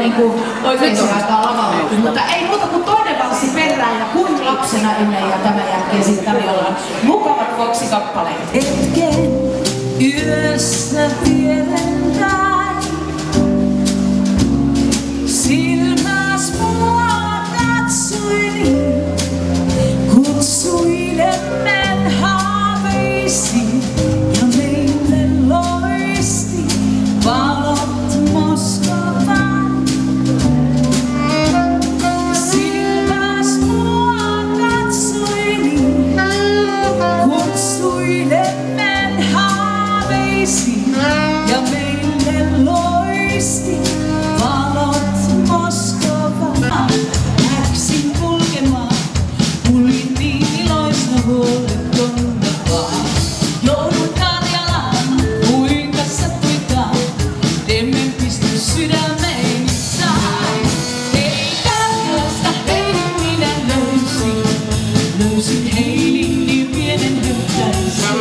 niinku oikein aikaa lavalla. Mutta ei muuta kuin toinen valssi perään ja kun lapsena ennen ja tämän jälkeen sitten tarjolla mukavat Foxy-kappaleet. Hetken yössä tiedän silmäs mua katsoin, kutsuilemmen haaveisiin ja meille loisti valot Moskovaan. Silmäs mua katsoin, kutsuilemmen haaveisiin ja meille loisti valot Moskovaan. Läksin kulkemaan, kuljin niin iloisena huolettomana. Joudun Karjalaan, kuinka sattuikaan, temmen pistyn sydämeeni sain. Hei Karjalasta, Heini minä löysin Heinin niin pienen höppäisen.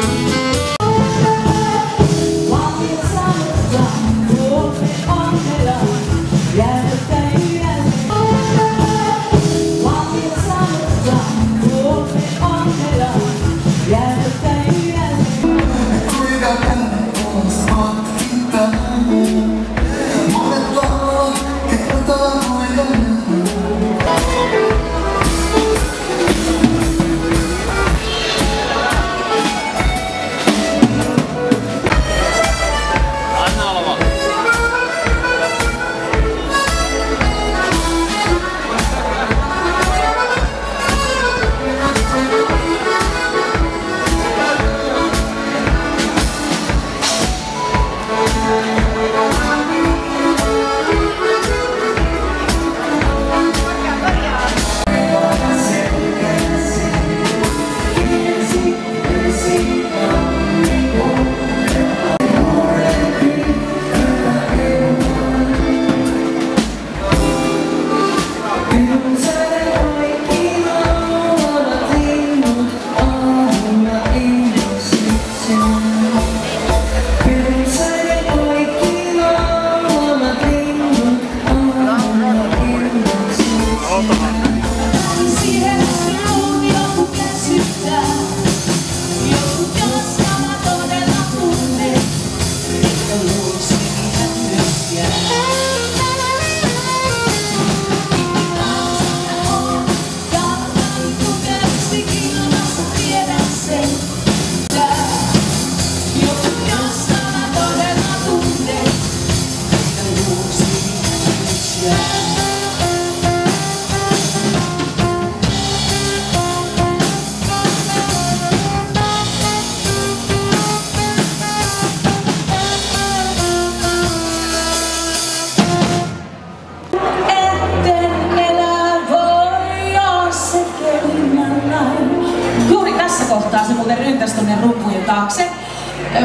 Se muuten ryntäsi tonne rumpujen taakse.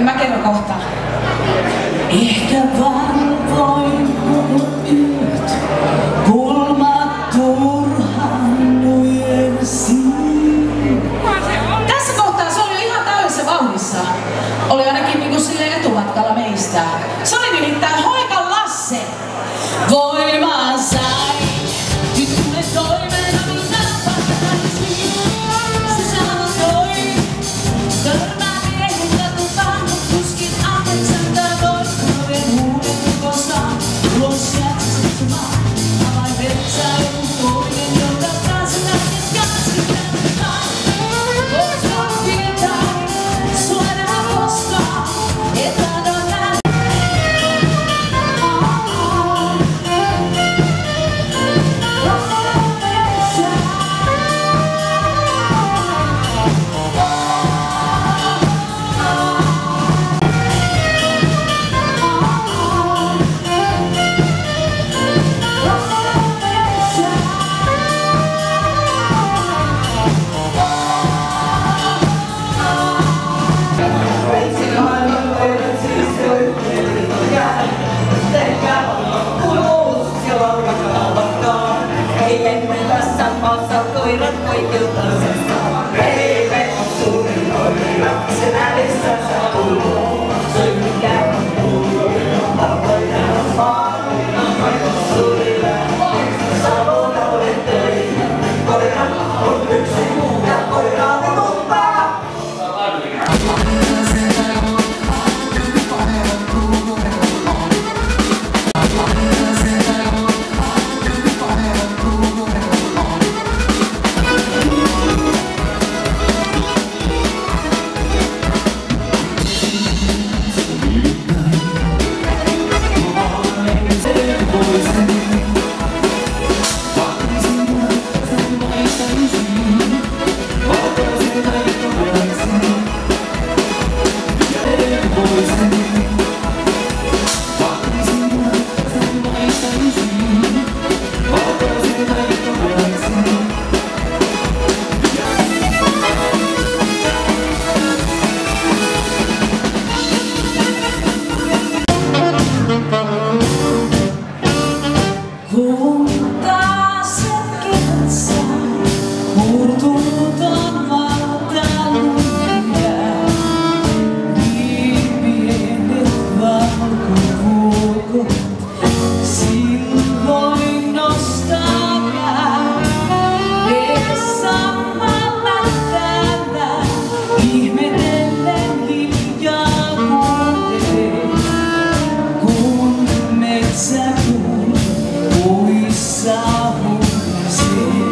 Mä kerron kohta. Ehkä valvoin koko yöt, kulmat turhaan nujersin. Tässä kohtaa se oli jo ihan täydessä vauhdissa. Oli ainakin niinku silleen etumatkalla meistä. Se oli nimittäin Hoikan Lasse. Voimaa sai, nyt tule toimeen, minä pataisin. Se sanoi. Törmää miehen katupaan, mut tuskin ahdeksäntaa toistuuden uuden kostaan. Ulos jääksä sitsumaan, avain vetsää joku toinen, jonka kanssa näkes kansittaa. Koska tietää, sua enää koskaan, et taida nähdä. Sorry. Kun taas kevät saa, murtunut on valtaluja. Niin pienet valkovuokot, silloin nostaa pää. Samalla täällä ihmetellen hiljaa kuuntelee, kun metsätuuli puissa humisee.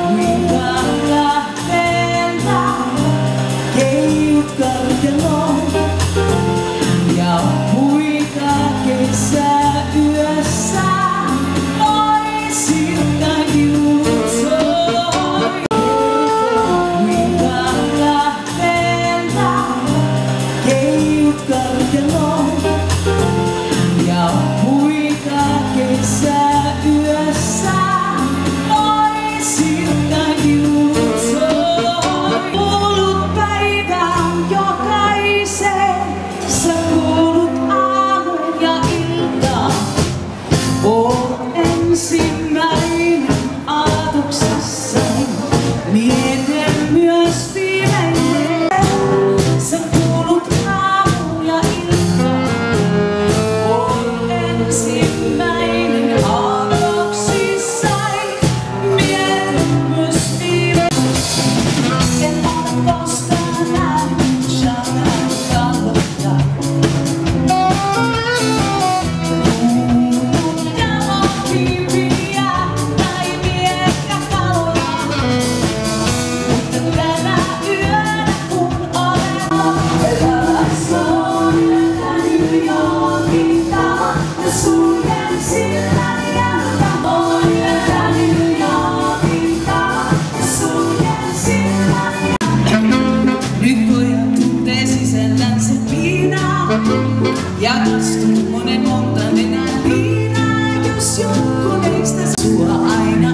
Kuinka lähteellä keijut karteloon ja kuinka kesäyössä noin siltakiulut soi. Kuinka lähteellä keijut karteloon ja kuinka kesäyössä noin siltakiulut soi. Kuulut päivään jokaiseen, sä kuulut aamuun ja iltaan. Oot ensimmäinen ajatuksessani, mietin myös viimeinen. Sä kuulut aamuun ja iltaan. Oot ensimmäinen ajatuksissani, mietin myös viimeinen. En ole koskaan nähnyt Chanel kallota. Nyt pojat tuntee sisällänsä viinaa ja astuu monen monta nenän viinaa, jos joku meistä sua aina